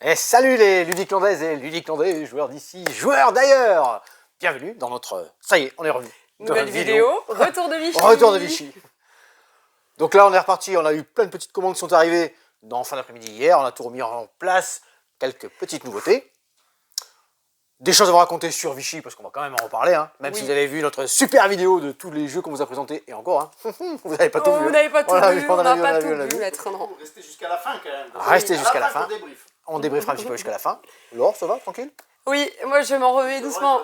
Et salut les ludiclandaises et ludiclandais, joueurs d'ici, joueurs d'ailleurs. Bienvenue dans notre... Ça y est, on est revenu. Nouvelle vidéo, retour de Vichy. Retour de Vichy. Donc là, on est reparti, on a eu plein de petites commandes qui sont arrivées dans fin d'après-midi hier, on a tout remis en place, quelques petites nouveautés. Des choses à vous raconter sur Vichy, parce qu'on va quand même en reparler, hein. Même si vous avez vu notre super vidéo de tous les jeux qu'on vous a présentés, et encore, hein. Vous n'avez pas tout vu. Vous n'avez pas tout vu, on n'a pas tout vu, vu, maître, non. Restez jusqu'à la fin quand même. Restez jusqu'à la fin. On On débriefera un petit peu jusqu'à la fin. Laure, ça va, tranquille? Oui, moi je m'en remets doucement.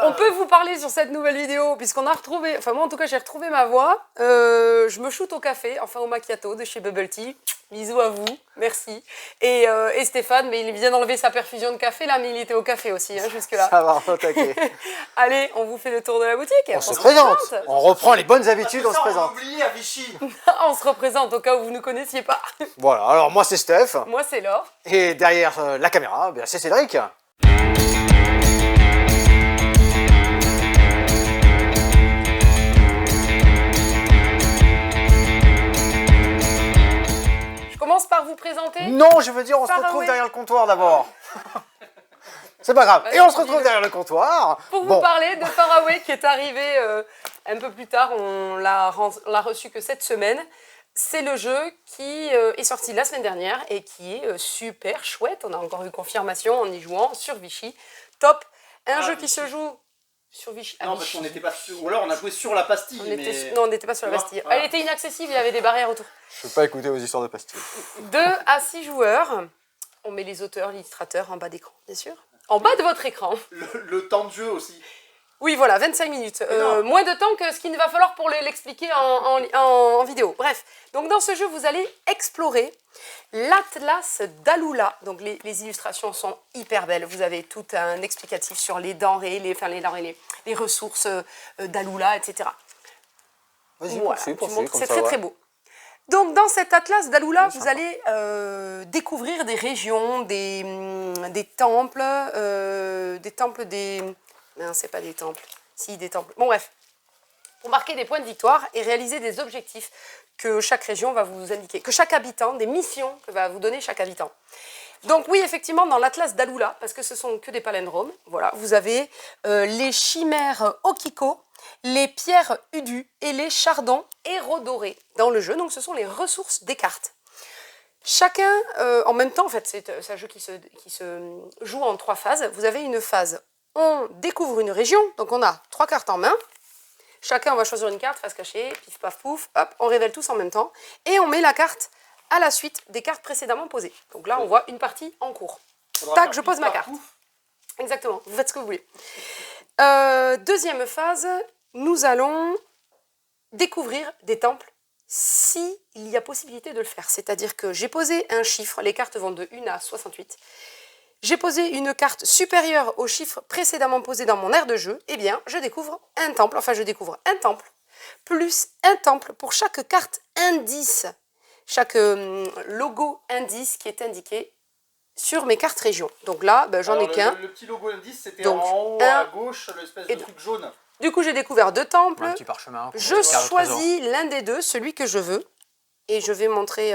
On peut vous parler sur cette nouvelle vidéo, puisqu'on a retrouvé, enfin moi en tout cas j'ai retrouvé ma voix. Je me shoot au café, enfin au macchiato de chez Bubble Tea. Bisous à vous, merci. Et Stéphane, mais il vient d'enlever sa perfusion de café là, mais il était au café aussi, hein, jusque-là. Ça va, on t'inquiète. Allez, on vous fait le tour de la boutique. On se présente. On reprend les bonnes habitudes, on se On présente. a oublié à Vichy. On se représente au cas où vous ne connaissiez pas. Voilà, alors moi c'est Steph. Moi c'est Laure. Et derrière la caméra, bien, c'est Cédric. Je commence par vous présenter. Non, je veux dire, on se Faraway. retrouve derrière le comptoir d'abord. C'est pas grave. Et on se retrouve derrière le comptoir. Pour Bon. vous parler de Faraway qui est arrivé un peu plus tard, on l'a reçu que cette semaine. C'est le jeu qui est sorti la semaine dernière et qui est super chouette. On a encore eu confirmation en y jouant sur Vichy. Top. Un jeu qui se joue sur Vichy. Non, parce qu'on n'était pas sûr. Ou alors on a joué sur la pastille. Non, on n'était pas sur la Bastille. Voilà. Elle était inaccessible, il y avait des barrières autour. Je peux pas écouter vos histoires de pastilles. 2 à 6 joueurs. On met les auteurs, l'illustrateur en bas d'écran, bien sûr. En bas de votre écran. Le temps de jeu aussi. Oui, voilà, 25 minutes. Non. Moins de temps que ce qu'il va falloir pour l'expliquer en vidéo. Bref, donc dans ce jeu, vous allez explorer l'Atlas d'Alula. Donc les illustrations sont hyper belles. Vous avez tout un explicatif sur les denrées, les ressources d'Alula, etc. Vas-y, Voilà, poursuis, je vous montre, comme c'est ça, très ouais. très beau. Donc dans cet atlas d'Alula, Oui, vous sympa. allez découvrir des régions, des temples, non, c'est pas des temples, si des temples. Bon bref, pour marquer des points de victoire et réaliser des objectifs que chaque région va vous indiquer, que chaque habitant, des missions que va vous donner chaque habitant. Donc oui, effectivement, dans l'Atlas d'Alula, parce que ce sont que des palindromes, voilà, vous avez les chimères Okiko, les pierres Udu et les chardons hérodorés dans le jeu. Donc ce sont les ressources des cartes. Chacun, en même temps, en fait, c'est un jeu qui se joue en 3 phases. Vous avez une phase, on découvre une région, donc on a 3 cartes en main. Chacun va choisir une carte, face cachée, pif paf pouf, hop, on révèle tous en même temps. Et on met la carte à la suite des cartes précédemment posées. Donc là, on voit une partie en cours. Tac, je pose ma carte. Exactement, vous faites ce que vous voulez. Deuxième phase, nous allons découvrir des temples s'il y a possibilité de le faire. C'est-à-dire que j'ai posé un chiffre, les cartes vont de 1 à 68. J'ai posé une carte supérieure au chiffre précédemment posé dans mon aire de jeu, eh bien, je découvre un temple, plus un temple pour chaque carte indice, chaque logo indice qui est indiqué sur mes cartes régions. Donc là, ben, j'en ai qu'un. Le petit logo indice, c'était Donc, en haut un à gauche, l'espèce de truc jaune. Du coup, j'ai découvert 2 temples. Un petit parchemin. Je choisis l'un des 2, celui que je veux. Et je vais montrer...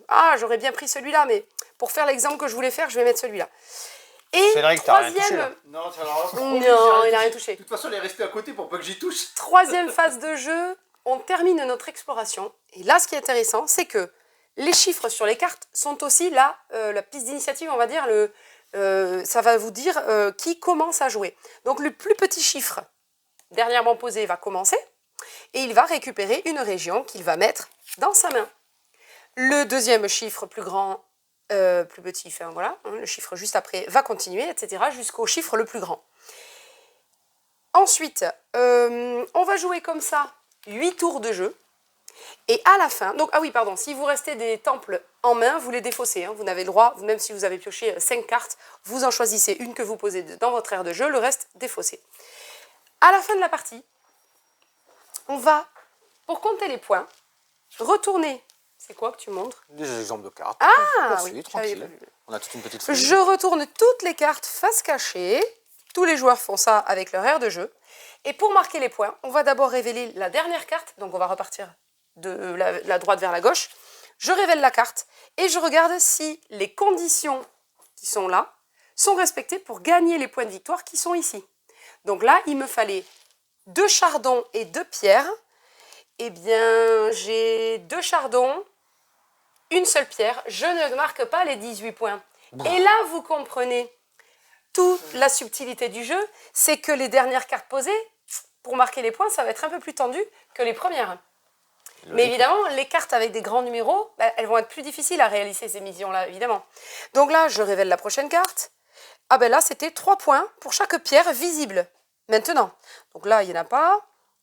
Ah, j'aurais bien pris celui-là, mais pour faire l'exemple que je voulais faire, je vais mettre celui-là. Et Cédric, t'as rien touché, là. Non, Non, il n'a rien touché. De toute façon, elle est restée à côté pour pas que j'y touche. Troisième phase de jeu, on termine notre exploration. Et là, ce qui est intéressant, c'est que les chiffres sur les cartes sont aussi la piste d'initiative, on va dire. Ça va vous dire qui commence à jouer. Donc, le plus petit chiffre dernièrement posé va commencer. Et il va récupérer une région qu'il va mettre dans sa main. Le deuxième chiffre plus grand, plus petit, enfin voilà, hein, le chiffre juste après va continuer, etc. jusqu'au chiffre le plus grand. Ensuite, on va jouer comme ça 8 tours de jeu. Et à la fin, donc, ah oui, pardon, si vous restez des temples en main, vous les défaussez. Hein, vous n'avez le droit, même si vous avez pioché 5 cartes, vous en choisissez une que vous posez dans votre aire de jeu, le reste défaussé. À la fin de la partie, on va, pour compter les points, retourner. C'est quoi que tu montres? Des exemples de cartes. Ah Poursuis, oui, tranquille. On a toute une petite feuille. je retourne toutes les cartes face cachée. Tous les joueurs font ça avec leur aire de jeu. Et pour marquer les points, on va d'abord révéler la dernière carte. Donc on va repartir de la droite vers la gauche. Je révèle la carte et je regarde si les conditions qui sont là, sont respectés pour gagner les points de victoire qui sont ici. Donc là, il me fallait 2 chardons et 2 pierres. Eh bien, j'ai 2 chardons, une seule pierre. Je ne marque pas les 18 points. Et là, vous comprenez toute la subtilité du jeu, c'est que les dernières cartes posées, pour marquer les points, ça va être un peu plus tendu que les premières. Mais évidemment, les cartes avec des grands numéros, bah, elles vont être plus difficiles à réaliser ces missions-là, évidemment. Donc là, je révèle la prochaine carte. Ah ben là, c'était 3 points pour chaque pierre visible. Maintenant, donc là, il n'y en a pas.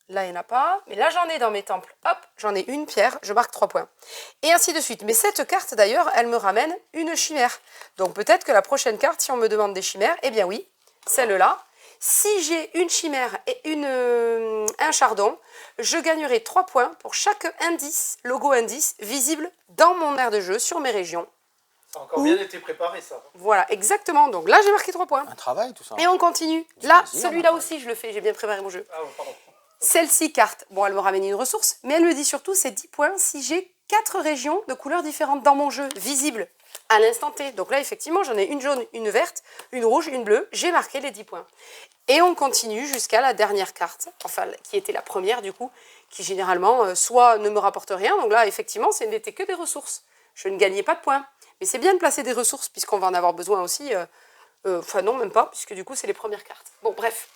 Là, il n'y en a pas. Mais là, j'en ai dans mes temples. Hop, j'en ai une pierre, je marque 3 points. Et ainsi de suite. Mais cette carte, d'ailleurs, elle me ramène une chimère. Donc peut-être que la prochaine carte, si on me demande des chimères, eh bien oui, celle-là. Si j'ai une chimère et un chardon, je gagnerai 3 points pour chaque indice, logo indice, visible dans mon aire de jeu, sur mes régions. Ça a encore bien été préparé, ça. Voilà, exactement. Donc là, j'ai marqué 3 points. Un travail, tout ça. Et on continue. Du Là, plaisir, celui-là maintenant. aussi, je le fais. J'ai bien préparé mon jeu. Ah, pardon. Celle-ci, carte, bon, elle me ramène une ressource, mais elle me dit surtout c'est 10 points si j'ai 4 régions de couleurs différentes dans mon jeu, visibles, à l'instant T. Donc là, effectivement, j'en ai une jaune, une verte, une rouge, une bleue. J'ai marqué les 10 points. Et on continue jusqu'à la dernière carte, enfin, qui était la première, du coup, qui généralement, soit ne me rapporte rien. Donc là, effectivement, ce n'était que des ressources. Je ne gagnais pas de points. Mais c'est bien de placer des ressources, puisqu'on va en avoir besoin aussi. Enfin, non, même pas, puisque du coup, c'est les premières cartes. Bon, bref.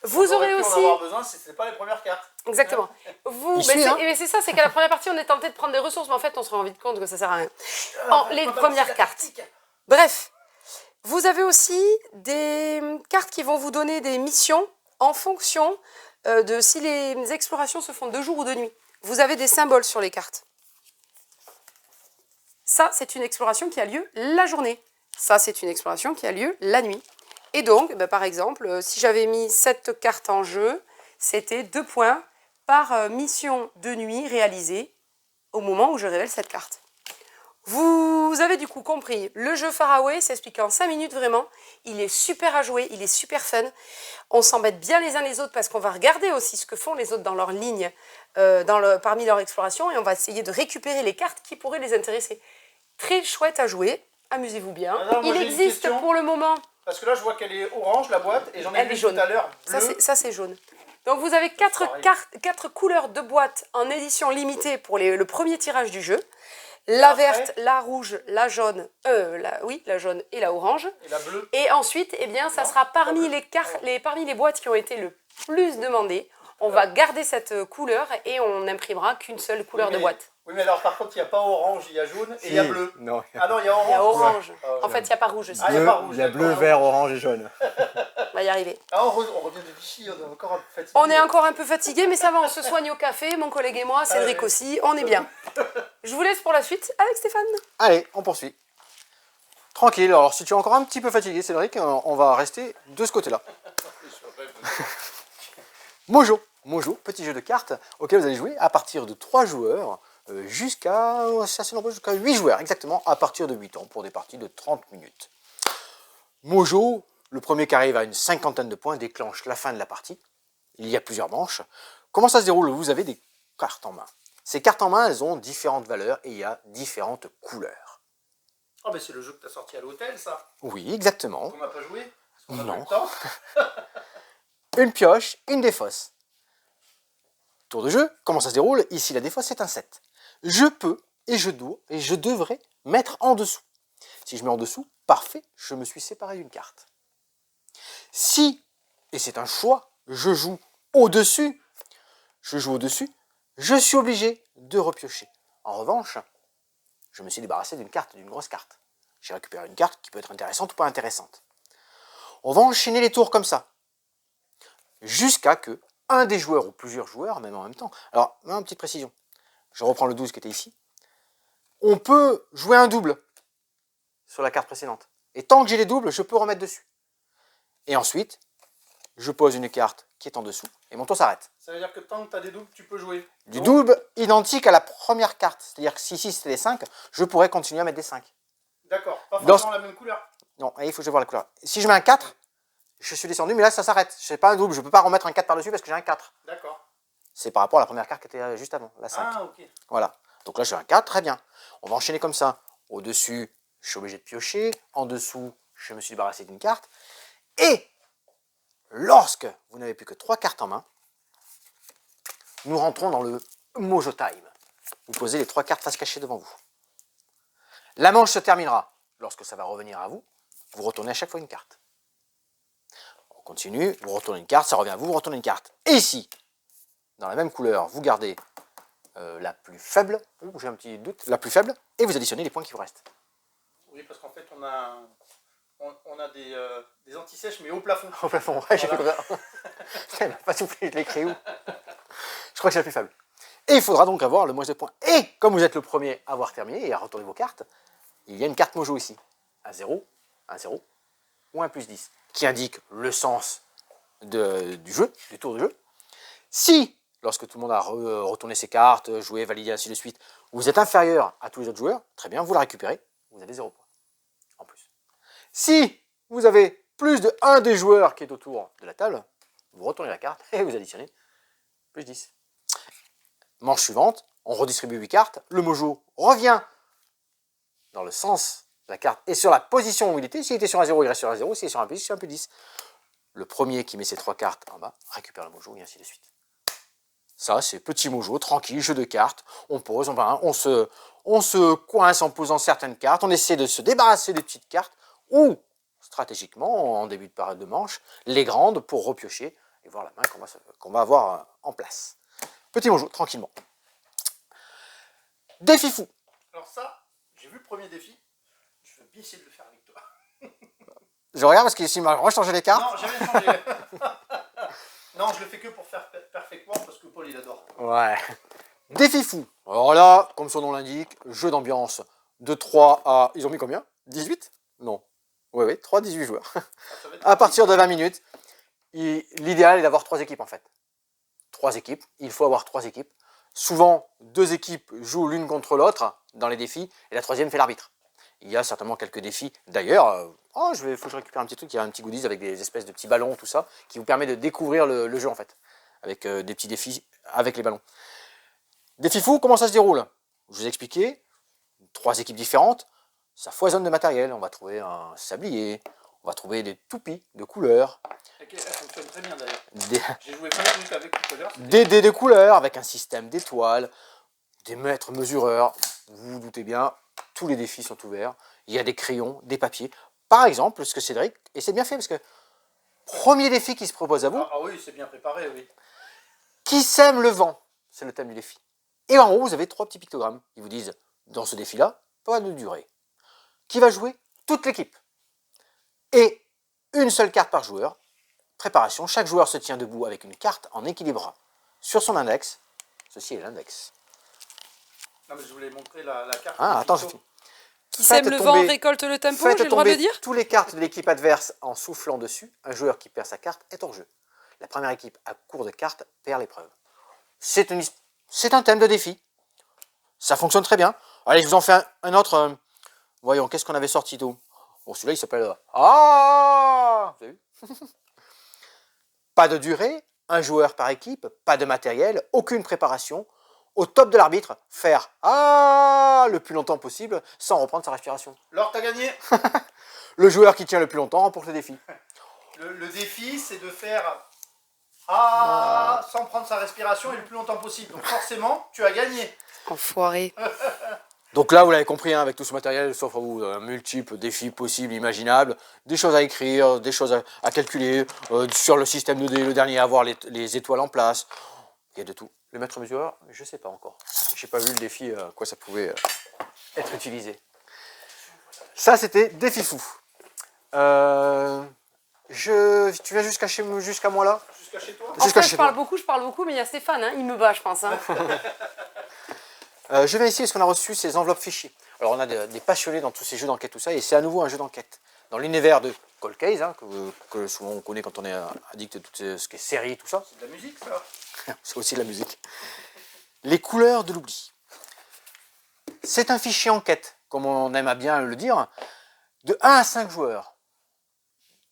Vous aurez pu aussi... en avoir besoin si ce n'est pas les premières cartes. Exactement. Vous, Il suit, hein. c'est ça, c'est qu'à la première partie, on est tenté de prendre des ressources, mais en fait, on se rend vite compte que ça sert à rien. Les Pas premières la cartes. tactique. Bref, vous avez aussi des cartes qui vont vous donner des missions en fonction de si les explorations se font de jour ou de nuit. Vous avez des symboles sur les cartes. Ça, c'est une exploration qui a lieu la journée. Ça, c'est une exploration qui a lieu la nuit. Et donc, bah, par exemple, si j'avais mis cette carte en jeu, c'était 2 points par mission de nuit réalisée au moment où je révèle cette carte. Vous avez du coup compris, le jeu Faraway s'explique en 5 minutes vraiment. Il est super à jouer, il est super fun. On s'embête bien les uns les autres parce qu'on va regarder aussi ce que font les autres dans leur ligne, parmi leur exploration, et on va essayer de récupérer les cartes qui pourraient les intéresser. Très chouette à jouer, amusez-vous bien. Alors, moi, Il j'ai une existe question. pour le moment... Parce que là, je vois qu'elle est orange, la boîte, et j'en ai Elle vu est jaune. tout à l'heure. Bleu. Ça, c'est jaune. Donc, vous avez 4 couleurs de boîte en édition limitée pour le premier tirage du jeu. La après verte, la rouge, la jaune, la jaune et la orange. Et la bleue. Et ensuite, eh bien, ça Non, sera pas parmi bleu. parmi les boîtes qui ont été le plus demandées. On va garder cette couleur et on n'imprimera qu'une seule couleur de boîte. Oui, mais alors par contre, il n'y a pas orange, il y a jaune et il y a bleu. Non. Ah non, il y a orange. Il y a orange. Ouais. En fait, il n'y a pas rouge aussi. Ah, il y a pas rouge, il y a bleu, d'accord. vert, orange et jaune. On va y arriver. Ah, on revient de Vichy, on est encore un peu fatigué. On est encore un peu fatigué, mais ça va, on se soigne au café, mon collègue et moi, Cédric ouais. aussi, on est bien. Je vous laisse pour la suite avec Stéphane. Allez, on poursuit. Tranquille, alors si tu es encore un petit peu fatigué, Cédric, on va rester de ce côté-là. Mojo. Mojo, petit jeu de cartes auquel vous allez jouer à partir de 3 joueurs jusqu'à 8 joueurs, exactement, à partir de 8 ans pour des parties de 30 minutes. Mojo, le premier qui arrive à une 50aine de points déclenche la fin de la partie. Il y a plusieurs manches. Comment ça se déroule? Vous avez des cartes en main. Ces cartes en main, elles ont différentes valeurs et il y a différentes couleurs. Oh, mais c'est le jeu que tu as sorti à l'hôtel, ça. Oui, exactement. On n'a pas joué parce qu'on a Non. pas eu le temps. Une pioche, une défausse. Tour de jeu, comment ça se déroule? Ici, la défausse, c'est un 7. Je peux et je dois et je devrais mettre en dessous. Si je mets en dessous, parfait, je me suis séparé d'une carte. Si, et c'est un choix, je joue au-dessus, je suis obligé de repiocher. En revanche, je me suis débarrassé d'une carte, d'une grosse carte. J'ai récupéré une carte qui peut être intéressante ou pas intéressante. On va enchaîner les tours comme ça, jusqu'à que un des joueurs ou plusieurs joueurs, même en même temps. Alors, une petite précision. Je reprends le 12 qui était ici. On peut jouer un double sur la carte précédente. Et tant que j'ai les doubles, je peux remettre dessus. Et ensuite, je pose une carte qui est en dessous et mon tour s'arrête. Ça veut dire que tant que tu as des doubles, tu peux jouer. Du double identique à la première carte. C'est-à-dire que si ici c'était des 5, je pourrais continuer à mettre des 5. D'accord, pas Dans forcément la même couleur. Non, il faut que je vois la couleur. Si je mets un 4, je suis descendu, mais là ça s'arrête. Je n'ai pas un double, je ne peux pas remettre un 4 par-dessus parce que j'ai un 4. D'accord. C'est par rapport à la première carte qui était juste avant, la 5. Ah, ok. Voilà. Donc là j'ai un 4, très bien. On va enchaîner comme ça. Au-dessus, je suis obligé de piocher. En dessous, je me suis débarrassé d'une carte. Et lorsque vous n'avez plus que 3 cartes en main, nous rentrons dans le Mojo Time. Vous posez les 3 cartes face cachée devant vous. La manche se terminera lorsque ça va revenir à vous. Vous retournez à chaque fois une carte. On continue, vous retournez une carte, ça revient à vous, vous retournez une carte. Et ici, dans la même couleur, vous gardez la plus faible, j'ai un petit doute, la plus faible, et vous additionnez les points qui vous restent. Oui, parce qu'en fait, on a des anti-sèches, mais au plafond. Au plafond, ouais, j'ai fait comme ça. Elle m'a pas soufflé, je l'ai écrit où? Je crois que c'est la plus faible. Et il faudra donc avoir le moins de points. Et comme vous êtes le premier à avoir terminé et à retourner vos cartes, il y a une carte Mojo ici. Un 0, un 0 ou un +10, qui indique le sens du jeu, du tour de jeu. Si, lorsque tout le monde a retourné ses cartes, joué, validé, ainsi de suite, vous êtes inférieur à tous les autres joueurs, très bien, vous la récupérez, vous avez 0 points en plus. Si vous avez plus de 1 des joueurs qui est autour de la table, vous retournez la carte et vous additionnez +10. Manche suivante, on redistribue 8 cartes, le Mojo revient dans le sens de la carte et sur la position où il était. S'il était sur un 0, il reste sur un 0, s'il est sur un +10, sur un +10. Le premier qui met ses 3 cartes en bas récupère le Mojo et ainsi de suite. Ça, c'est petit Mojo, tranquille, jeu de cartes. On pose, on se coince en posant certaines cartes, on essaie de se débarrasser des petites cartes ou, stratégiquement, en début de période de manche, les grandes pour repiocher et voir la main qu'on va avoir en place. Petit Mojo, tranquillement. Défi fou. Alors ça, j'ai vu le premier défi. Je veux bien essayer de le faire avec toi. Je regarde parce qu'ici, il m'a rechangé les cartes. Non, jamais changé. Non, je le fais que pour faire perfectement parce que Paul, il adore. Ouais. Défi fou. Alors là, comme son nom l'indique, jeu d'ambiance de 3 à... Ils ont mis combien? 18? Non. Oui, 3 à 18 joueurs. Ça va être À partir de 20 minutes, l'idéal est d'avoir 3 équipes en fait. 3 équipes, il faut avoir 3 équipes. Souvent, 2 équipes jouent l'une contre l'autre dans les défis, et la troisième fait l'arbitre. Il y a certainement quelques défis. D'ailleurs, faut que je récupère un petit truc, il y a un petit goodies avec des espèces de petits ballons, tout ça, qui vous permet de découvrir le jeu en fait, avec des petits défis avec les ballons. Défi fou, comment ça se déroule? Je vous ai expliqué, 3 équipes différentes, ça foisonne de matériel. On va trouver un sablier, on va trouver des toupies de couleurs, Elle fonctionne très bien d'ailleurs. des, J'ai joué 20 minutes avec tout à l'heure. des dés de couleurs avec un système d'étoiles, des mètres mesureurs. Vous vous doutez bien, tous les défis sont ouverts. Il y a des crayons, des papiers. Par exemple, ce que Cédric, et c'est bien fait parce que premier défi qui se propose à vous, Ah oui, c'est bien préparé, oui. qui sème le vent, c'est le thème du défi. Et en haut, vous avez 3 petits pictogrammes. Ils vous disent, dans ce défi-là, pas de durée. Qui va jouer? Toute l'équipe. Et une seule carte par joueur. Préparation, chaque joueur se tient debout avec une carte en équilibre sur son index. Ceci est l'index. Non, mais je voulais montrer la carte. Ah, attends, je finis. Qui sème le vent récolte le tempo, j'ai le droit de le dire? Tous les cartes de l'équipe adverse en soufflant dessus. Un joueur qui perd sa carte est hors jeu. La première équipe à court de cartes perd l'épreuve. C'est un thème de défi. Ça fonctionne très bien. Allez, je vous en fais un autre. Voyons, qu'est-ce qu'on avait sorti d'où? Bon, celui-là, il s'appelle... Ah! Vous avez vu? Pas de durée, un joueur par équipe, pas de matériel, aucune préparation. Au top de l'arbitre, faire ah le plus longtemps possible sans reprendre sa respiration. Laure, t'as gagné. Le joueur qui tient le plus longtemps remporte le défi. Le défi, c'est de faire ah sans prendre sa respiration et le plus longtemps possible. Donc forcément, tu as gagné. Enfoiré. Donc là, vous l'avez compris, hein, avec tout ce matériel, sauf à vous, multiples défis possibles, imaginables, des choses à écrire, des choses à calculer, sur le système de dés, le dernier à avoir les étoiles en place. Il y a de tout. Le maître mesureur, je ne sais pas encore. Je n'ai pas vu le défi, à quoi ça pouvait être utilisé. Ça, c'était défi fou. Tu viens jusqu'à moi là? Jusqu'à chez toi. En fait, je parle beaucoup, mais il y a Stéphane, hein, il me bat, je pense. Hein. Je viens ici parce qu'on a reçu ces enveloppes fichiers. Alors on a des passionnés dans tous ces jeux d'enquête, tout ça, et c'est à nouveau un jeu d'enquête. Dans l'univers de Cold Case, hein, que souvent on connaît quand on est addict à tout ce qui est série, tout ça. C'est de la musique, ça. C'est aussi de la musique. Les couleurs de l'oubli. C'est un fichier enquête, comme on aime à bien le dire, de 1 à 5 joueurs.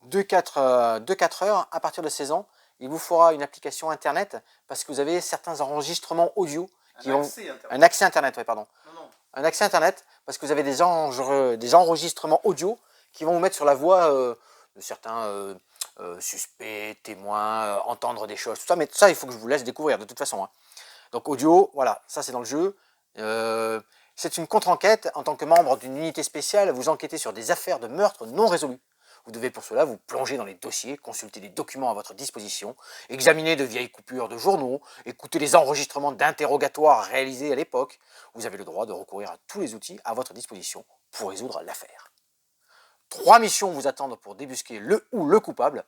De 4 heures, à partir de 16 ans, il vous faudra une application internet parce que vous avez certains enregistrements audio qui ont un accès internet, oui, pardon. Non, un accès Internet, parce que vous avez des enregistrements audio qui vont vous mettre sur la voie de certains suspects, témoins, entendre des choses, tout ça. Mais ça, il faut que je vous laisse découvrir de toute façon. Hein. Donc audio, voilà, ça c'est dans le jeu. C'est une contre-enquête. En tant que membre d'une unité spéciale, vous enquêtez sur des affaires de meurtre non résolues. Vous devez pour cela vous plonger dans les dossiers, consulter les documents à votre disposition, examiner de vieilles coupures de journaux, écouter les enregistrements d'interrogatoires réalisés à l'époque. Vous avez le droit de recourir à tous les outils à votre disposition pour résoudre l'affaire. 3 missions vous attendent pour débusquer le ou le coupable.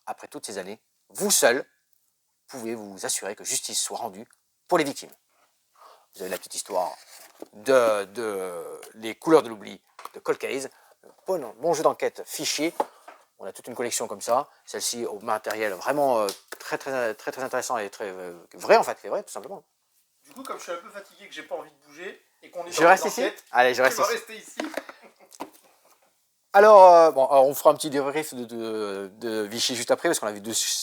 Après toutes ces années, vous seul pouvez vous assurer que justice soit rendue pour les victimes. Vous avez la petite histoire de Les couleurs de l'oubli de Cold Case. Bon jeu d'enquête fichier. On a toute une collection comme ça. Celle-ci au matériel vraiment très intéressant et très vrai en fait, c'est vrai tout simplement. Du coup, comme je suis un peu fatigué, que j'ai pas envie de bouger et qu'on est Je dans reste une ici. enquête, Allez, je reste tu vas ici. rester ici. Alors, bon, alors on fera un petit débrief de Vichy juste après, parce qu'on a vu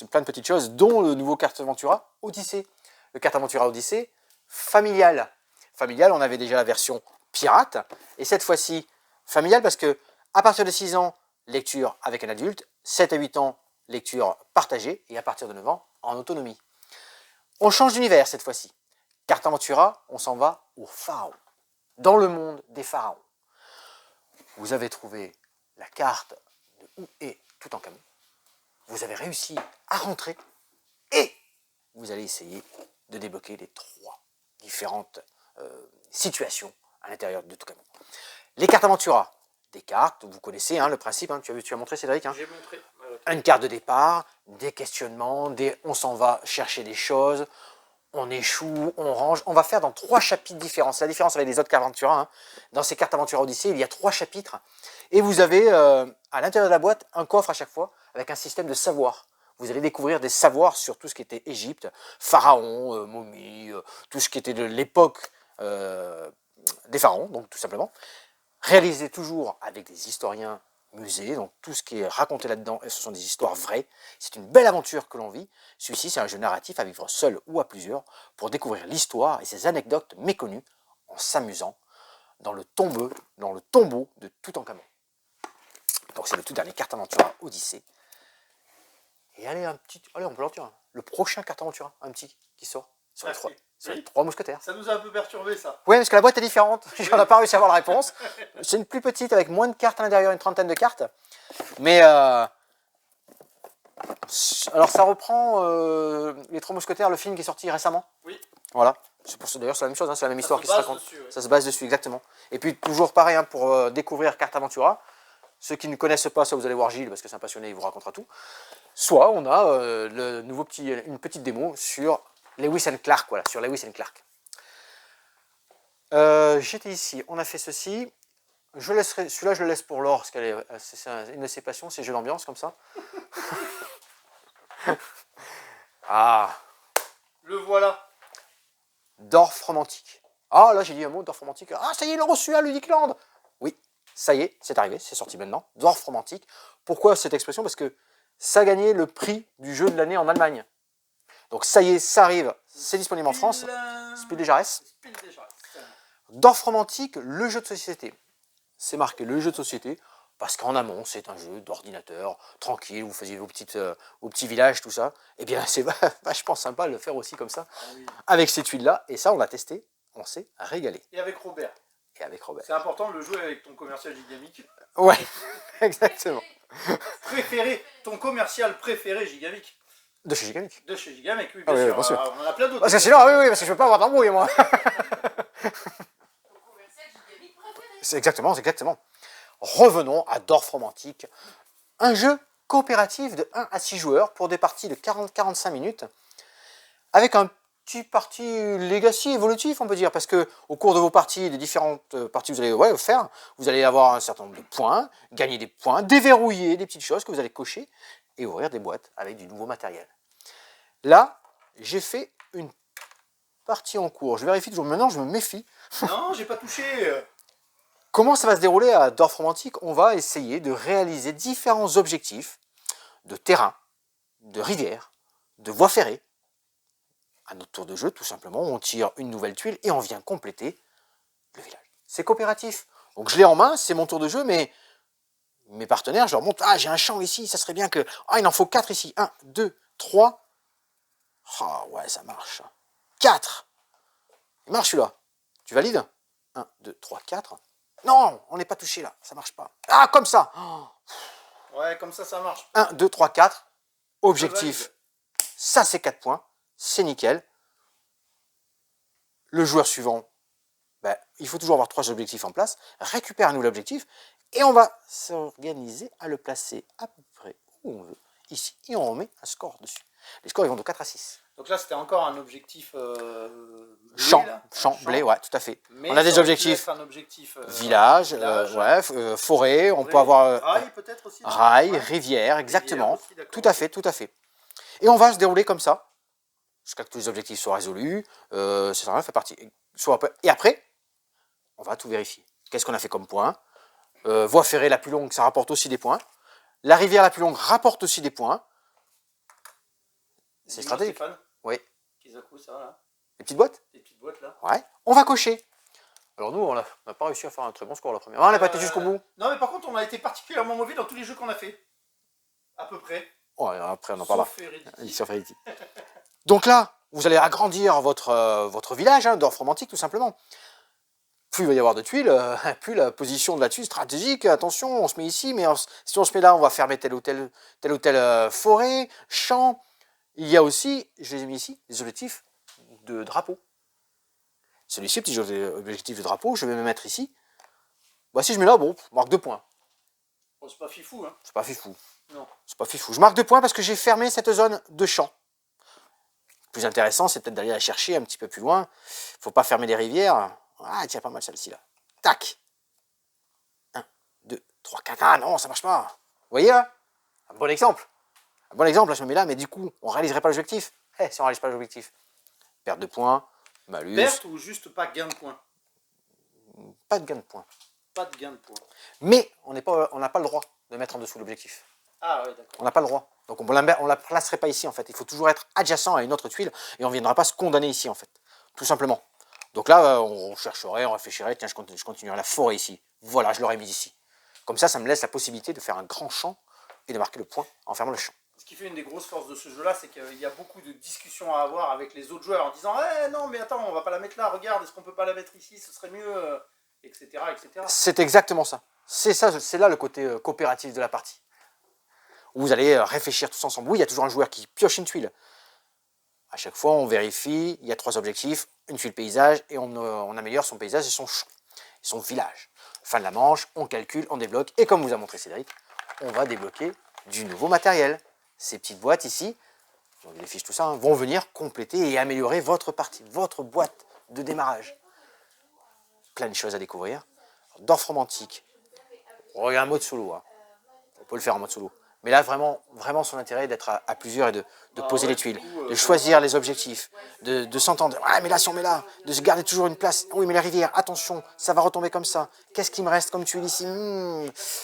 plein de petites choses, dont le nouveau Carte Aventura Odyssée. Le Carte Aventura Odyssée familial. Familial, on avait déjà la version pirate, et cette fois-ci familial, parce que à partir de 6 ans, lecture avec un adulte, 7 à 8 ans, lecture partagée, et à partir de 9 ans, en autonomie. On change d'univers cette fois-ci. Carte Aventura, on s'en va au pharaon, dans le monde des pharaons. Vous avez trouvé la carte de où est Toutankhamon. Vous avez réussi à rentrer et vous allez essayer de débloquer les 3 différentes situations à l'intérieur de Toutankhamon. Les cartes Aventura, des cartes, vous connaissez hein, le principe, hein, tu as montré Cédric. Hein. J'ai montré. Une carte de départ, des questionnements, on s'en va chercher des choses, on échoue, on range. On va faire dans 3 chapitres différents. C'est la différence avec les autres cartes Aventura. Hein. Dans ces cartes Aventura Odyssée, il y a 3 chapitres. Et vous avez à l'intérieur de la boîte un coffre à chaque fois avec un système de savoir. Vous allez découvrir des savoirs sur tout ce qui était Égypte, pharaon, momie, tout ce qui était de l'époque des pharaons, donc tout simplement. Réalisé toujours avec des historiens musée, donc tout ce qui est raconté là-dedans, ce sont des histoires vraies. C'est une belle aventure que l'on vit. Celui-ci, c'est un jeu narratif à vivre seul ou à plusieurs pour découvrir l'histoire et ses anecdotes méconnues en s'amusant dans le tombeau de Toutankhamon. Donc c'est le tout dernier Carte Aventura Odyssée. Et allez, on peut l'en dire. Le prochain Carte Aventura, un petit qui sort sur les 3 mousquetaires. Ça nous a un peu perturbé ça. Oui, parce que la boîte est différente. J'en ai pas réussi à avoir la réponse. C'est une plus petite avec moins de cartes à l'intérieur, une 30aine de cartes. Mais alors ça reprend les 3 mousquetaires, le film qui est sorti récemment. Oui. Voilà. C'est pour ça d'ailleurs c'est la même chose, hein, c'est la même histoire qui se raconte. Dessus, ouais. Ça se base dessus exactement. Et puis toujours pareil hein, pour découvrir Carte Aventura. Ceux qui ne connaissent pas, ça vous allez voir Gilles parce que c'est un passionné, il vous racontera tout. Soit on a une petite démo sur Lewis and Clark, voilà, sur Lewis and Clark. J'étais ici, on a fait ceci. Celui-là, je le laisse pour Laure, parce qu'elle c'est une de ses passions, c'est jeux d'ambiance comme ça. Ah, Le voilà. Dorf romantique. Ah, là, j'ai dit un mot, Dorf romantique. Ah, ça y est, il l'a reçu à Ludicland. Oui, ça y est, c'est arrivé, c'est sorti maintenant. Dorf romantique. Pourquoi cette expression? Parce que ça a gagné le prix du jeu de l'année en Allemagne. Donc ça y est, ça arrive, c'est disponible en France. Spiel des Jahres. Dorf romantique, le jeu de société. C'est marqué le jeu de société, parce qu'en amont, c'est un jeu d'ordinateur, tranquille, vous faisiez vos petits villages, tout ça. Eh bien, c'est vachement sympa de le faire aussi comme ça, avec ces tuiles-là. Et ça, on l'a testé, on s'est régalé. Et avec Robert. Et avec Robert. C'est important de le jouer avec ton commercial Gigamic. Ouais, exactement. Préféré, ton commercial préféré Gigamic. De chez Gigamic. De chez Gigamic, oui, Ah bien oui, sûr. bien sûr. On en a plein d'autres. Parce que sinon, oui, parce que je veux pas avoir d'embrouille, moi. C'est exactement. Revenons à Dorf romantique. Un jeu coopératif de 1 à 6 joueurs pour des parties de 40-45 minutes, avec un petit parti legacy évolutif, on peut dire, parce que au cours de vos parties, des différentes parties que vous allez faire, vous allez avoir un certain nombre de points, gagner des points, déverrouiller des petites choses que vous allez cocher et ouvrir des boîtes avec du nouveau matériel. Là, j'ai fait une partie en cours. Je vérifie toujours. Maintenant, je me méfie. Non, j'ai pas touché. Comment ça va se dérouler à Dorf romantique? On va essayer de réaliser différents objectifs de terrain, de rivière, de voies ferrées. À notre tour de jeu, tout simplement, on tire une nouvelle tuile et on vient compléter le village. C'est coopératif. Donc je l'ai en main, c'est mon tour de jeu, mais mes partenaires, je leur montre, ah, j'ai un champ ici, ça serait bien que... Ah, il en faut 4 ici. 1, 2, 3. Ah, ouais, ça marche. 4. Il marche celui-là. Tu valides? 1, 2, 3, 4. Non, on n'est pas touché là, ça marche pas. Ah, comme ça. Ouais, comme ça marche. 1, 2, 3, 4. Je Objectif. valide. Ça, c'est 4 points. C'est nickel. Le joueur suivant, ben, il faut toujours avoir 3 objectifs en place. Récupère un nouvel objectif. Et on va s'organiser à le placer à peu près où on veut. Ici. Et on remet un score dessus. Les scores, ils vont de 4 à 6. Donc là, c'était encore un objectif Champ, blé, là. champ, blé, ouais, tout à fait. Mais On a des ça aurait pu objectifs être un objectif village, forêt, on peut avoir rail peut-être aussi. non rail, Ouais. rivière, exactement. Rivière aussi, d'accord. Tout à fait, tout à fait. Et on va se dérouler comme ça, jusqu'à ce que tous les objectifs soient résolus. Ça fait partie. Et après, on va tout vérifier. Qu'est-ce qu'on a fait comme point? Voie ferrée la plus longue, ça rapporte aussi des points. La rivière la plus longue rapporte aussi des points. C'est Dis-moi, stratégique. Stéphane, Oui. Kizaku, ça là. Les petites boîtes? Les petites boîtes là. Ouais. On va cocher. Alors nous, on n'a pas réussi à faire un très bon score la première. Ah, on n'a pas été jusqu'au bout. Non, mais par contre, on a été particulièrement mauvais dans tous les jeux qu'on a fait. À peu près. Ouais, après, on en parlera. Sauf Heredity. Sur Heredity. Donc là, vous allez agrandir votre village, hein, d'Orf romantique, tout simplement. Plus il va y avoir de tuiles, plus la position de la tuile stratégique, attention, on se met ici, mais si on se met là, on va fermer telle ou telle forêt, champ. Il y a aussi, je les ai mis ici, des objectifs de drapeau. Celui-ci, petit objectif de drapeau, je vais me mettre ici. Bah, si je mets là, bon, on marque 2 points. Bon, c'est pas fifou, hein. C'est pas fifou. Non. C'est pas fifou. Je marque 2 points parce que j'ai fermé cette zone de champ. Le plus intéressant, c'est peut-être d'aller la chercher un petit peu plus loin. Faut pas fermer les rivières. Ah, tiens, pas mal celle-ci là. Tac. 1, 2, 3, 4. Ah non, ça marche pas. Vous voyez là? Un bon exemple. Un bon exemple, là, je me mets là, mais du coup, on réaliserait pas l'objectif. Si on réalise pas l'objectif. Perte de points, malus. Perte ou juste pas gain de points? Pas de gain de points. Pas de gain de points. Mais on n'a pas le droit de mettre en dessous l'objectif. Ah ouais, d'accord. On n'a pas le droit. Donc on la placerait pas ici en fait. Il faut toujours être adjacent à une autre tuile et on ne viendra pas se condamner ici en fait. Tout simplement. Donc là, on chercherait, on réfléchirait, tiens, je continuerai la forêt ici. Voilà, je l'aurais mis ici. Comme ça me laisse la possibilité de faire un grand champ et de marquer le point en fermant le champ. Ce qui fait une des grosses forces de ce jeu-là, c'est qu'il y a beaucoup de discussions à avoir avec les autres joueurs en disant « Eh non, mais attends, on va pas la mettre là, regarde, est-ce qu'on peut pas la mettre ici, ce serait mieux, etc. etc. » C'est exactement ça. C'est là le côté coopératif de la partie. Où vous allez réfléchir tous ensemble. Oui, il y a toujours un joueur qui pioche une tuile. À chaque fois, on vérifie, il y a 3 objectifs, une tuile paysage, et on améliore son paysage et son champ, et son village. Fin de la manche, on calcule, on débloque, et comme vous a montré Cédric, on va débloquer du nouveau matériel. Ces petites boîtes ici, on les fiches tout ça, hein, vont venir compléter et améliorer votre partie, votre boîte de démarrage. Plein de choses à découvrir. Dorf romantique. Oh, il y a un mode solo, hein. On peut le faire en mode solo. Mais là, vraiment son intérêt est d'être à plusieurs et de poser les tuiles, de choisir les objectifs, de s'entendre. Ah, mais là, si on met là, de se garder toujours une place. Oui, mais la rivière, attention, ça va retomber comme ça. Qu'est-ce qui me reste comme tuile ici?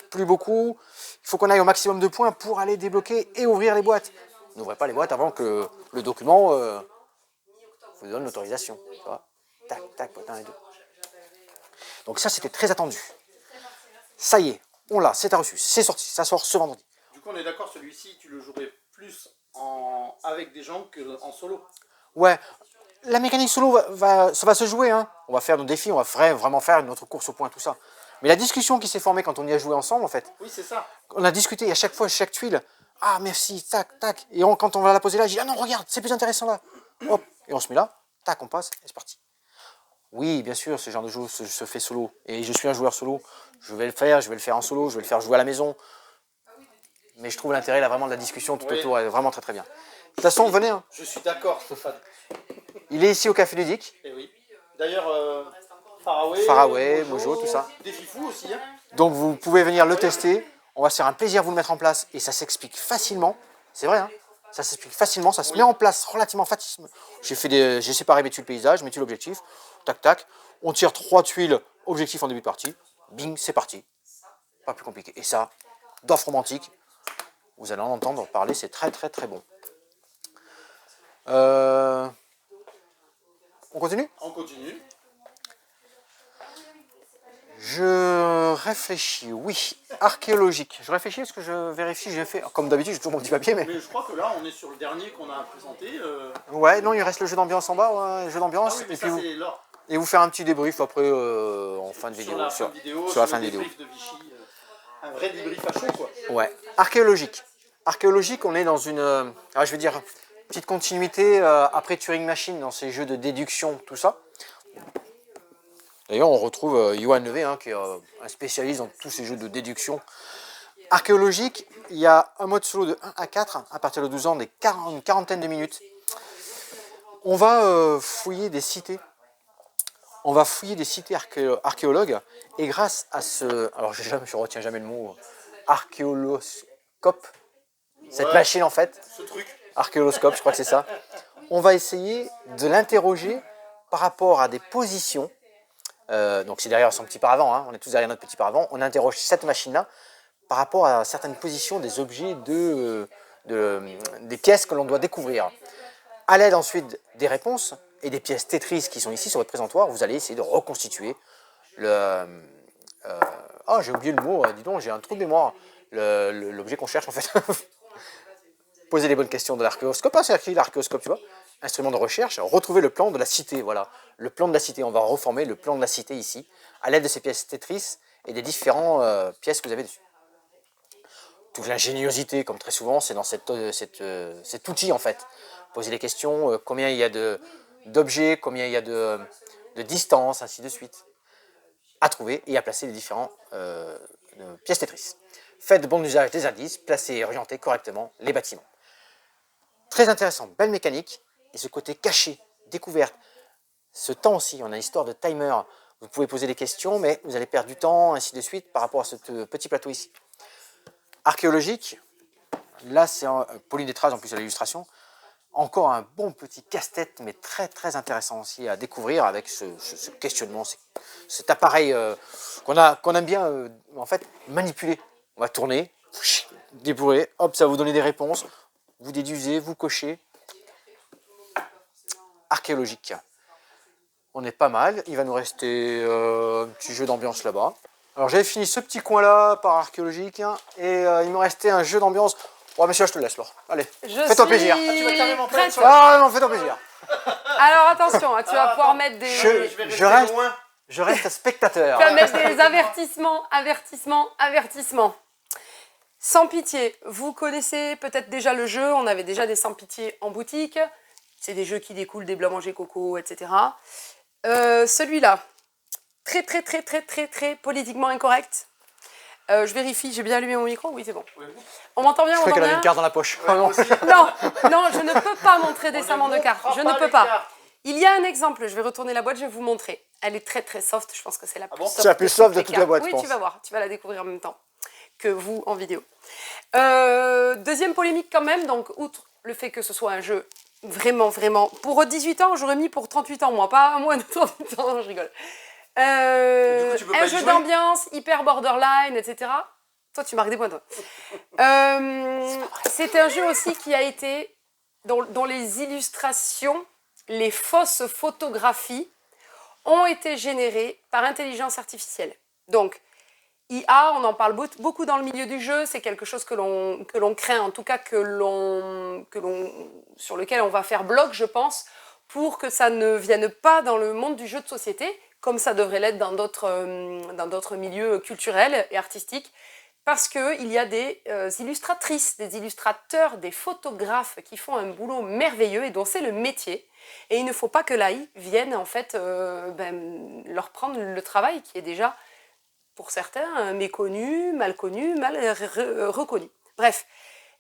Plus beaucoup. Il faut qu'on aille au maximum de points pour aller débloquer et ouvrir les boîtes. N'ouvrez pas les boîtes avant que le document vous donne l'autorisation. Tac, tac, boîte 1 et 2. Donc ça, c'était très attendu. Ça y est, on l'a, c'est reçu, c'est sorti, ça sort ce vendredi. Du coup, on est d'accord, celui-ci, tu le jouerais plus avec des gens qu'en solo. Ouais, la mécanique solo, ça va se jouer. Hein. On va faire nos défis, on va vraiment faire notre course au point, tout ça. Mais la discussion qui s'est formée quand on y a joué ensemble, en fait. Oui, c'est ça. On a discuté à chaque fois, chaque tuile. Ah, merci, tac, tac. Et quand on va la poser là, je dis, ah non, regarde, c'est plus intéressant là. Hop, et on se met là, tac, on passe, et c'est parti. Oui, bien sûr, ce genre de jeu se fait solo. Et je suis un joueur solo. Je vais le faire en solo, je vais le faire jouer à la maison. Mais je trouve l'intérêt là vraiment de la discussion tout autour est vraiment très très bien. De toute façon, venez. Hein. Je suis d'accord, Stéphane. Il est ici au Café Ludique. Et oui. D'ailleurs, Faraway, Mojo, tout ça. Des fifous aussi. Hein. Donc vous pouvez venir le tester. On va se faire un plaisir à vous le mettre en place. Et ça s'explique facilement. C'est vrai, hein. Ça s'explique facilement. Ça se met en place relativement facilement. J'ai séparé mes tuiles paysage, mes tuiles objectifs. Tac, tac. On tire 3 tuiles objectifs en début de partie. Bing, c'est parti. Pas plus compliqué. Et ça, Dorf romantique. Vous allez en entendre parler, c'est très très très bon. On continue? On continue. Je réfléchis, oui. Archéologique. Je réfléchis parce que je vérifie, j'ai fait. Comme d'habitude, j'ai toujours mon petit papier, mais. Mais je crois que là, on est sur le dernier qu'on a présenté. Ouais, non, il reste le jeu d'ambiance en bas, ouais, le jeu Ah d'ambiance. oui, mais et ça, puis vous, c'est là. et vous faire un petit débrief après en fin de vidéo. Sur la fin de vidéo, sur la fin de le vidéo. débrief de Vichy. Un vrai débrief à chaud, quoi. Ouais. Archéologique. Archéologique, on est dans une. Je vais dire, petite continuité après Turing Machine dans ces jeux de déduction, tout ça. D'ailleurs, on retrouve Johan Levé, hein, qui est un spécialiste dans tous ces jeux de déduction. Archéologique, il y a un mode solo de 1 à 4, à partir de 12 ans, une quarantaine de minutes. On va fouiller des cités. On va fouiller des cités archéologues. Et grâce à ce... Alors, je ne retiens jamais le mot. Archéoloscope. Cette machine, en fait. Ce truc. Archéoloscope, je crois que c'est ça. On va essayer de l'interroger par rapport à des positions. Donc c'est derrière son petit paravent, hein, on est tous derrière notre petit paravent. On interroge cette machine-là par rapport à certaines positions des objets, des pièces que l'on doit découvrir. À l'aide ensuite des réponses et des pièces Tetris qui sont ici sur votre présentoir, vous allez essayer de reconstituer le... j'ai oublié le mot, dis donc, j'ai un trou de mémoire. L'objet qu'on cherche en fait. Poser les bonnes questions de l'archéoscope, c'est écrit l'archéoscope, tu vois. Instrument de recherche, retrouver le plan de la cité, voilà. Le plan de la cité, on va reformer le plan de la cité ici, à l'aide de ces pièces Tetris et des différentes pièces que vous avez dessus. Toute l'ingéniosité, comme très souvent, c'est dans cet outil en fait. Poser les questions, combien il y a d'objets, combien il y a de distances, ainsi de suite. À trouver et à placer les différentes pièces Tetris. Faites bon usage des indices, placez et orientez correctement les bâtiments. Très intéressant, belle mécanique, et ce côté caché, découverte. Ce temps aussi, on a une histoire de timer. Vous pouvez poser des questions, mais vous allez perdre du temps, ainsi de suite, par rapport à ce petit plateau ici. Archéologique, là c'est Pauline Détraz en plus à l'illustration. Encore un bon petit casse-tête, mais très très intéressant aussi à découvrir avec ce questionnement, cet appareil qu'on aime bien en fait manipuler. On va tourner, débourer, hop, ça va vous donner des réponses. Vous déduisez, vous cochez. Archéologique. On est pas mal. Il va nous rester un petit jeu d'ambiance là-bas. Alors j'avais fini ce petit coin-là par archéologique. Hein, et il me restait un jeu d'ambiance. Ouais, monsieur, je te laisse, Laure. Allez, fais-toi plaisir. Tu vas carrément pas être Ah non, fais-toi plaisir. Alors attention, tu vas pouvoir mettre des... Je reste spectateur. Tu vas mettre des avertissements. Sans pitié, vous connaissez peut-être déjà le jeu, on avait déjà des sans pitié en boutique. C'est des jeux qui découlent des blancs manger coco, etc. Celui-là, très politiquement incorrect. Je vérifie, j'ai bien allumé mon micro, oui c'est bon. Oui. On m'entend bien, Je crois qu'elle avait une carte dans la poche. Ouais, moi aussi. Non, je ne peux pas montrer décemment de cartes, je ne peux pas. Il y a un exemple, je vais retourner la boîte, je vais vous montrer. Elle est très soft, je pense que c'est la plus soft. C'est la plus soft de toute la boîte, oui, je pense. tu vas voir, tu vas la découvrir en même temps que vous en vidéo. Deuxième polémique quand même, donc outre le fait que ce soit un jeu vraiment, pour 18 ans, j'aurais mis pour 38 ans, moi, pas moins de 38 ans, je rigole. Du coup, tu peux pas un y jeu jouer d'ambiance, hyper borderline, etc. Toi, tu marques des points, toi. C'est un jeu aussi qui a été, dont les illustrations, les fausses photographies ont été générées par intelligence artificielle. Donc, IA, on en parle beaucoup dans le milieu du jeu, c'est quelque chose que l'on craint, en tout cas sur lequel on va faire bloc, je pense, pour que ça ne vienne pas dans le monde du jeu de société, comme ça devrait l'être dans d'autres milieux culturels et artistiques, parce qu'il y a des illustratrices, des illustrateurs, des photographes qui font un boulot merveilleux et dont c'est le métier. Et il ne faut pas que l'AI vienne en fait leur prendre le travail qui est déjà, pour certains, méconnu, mal connu, mal reconnu. Bref,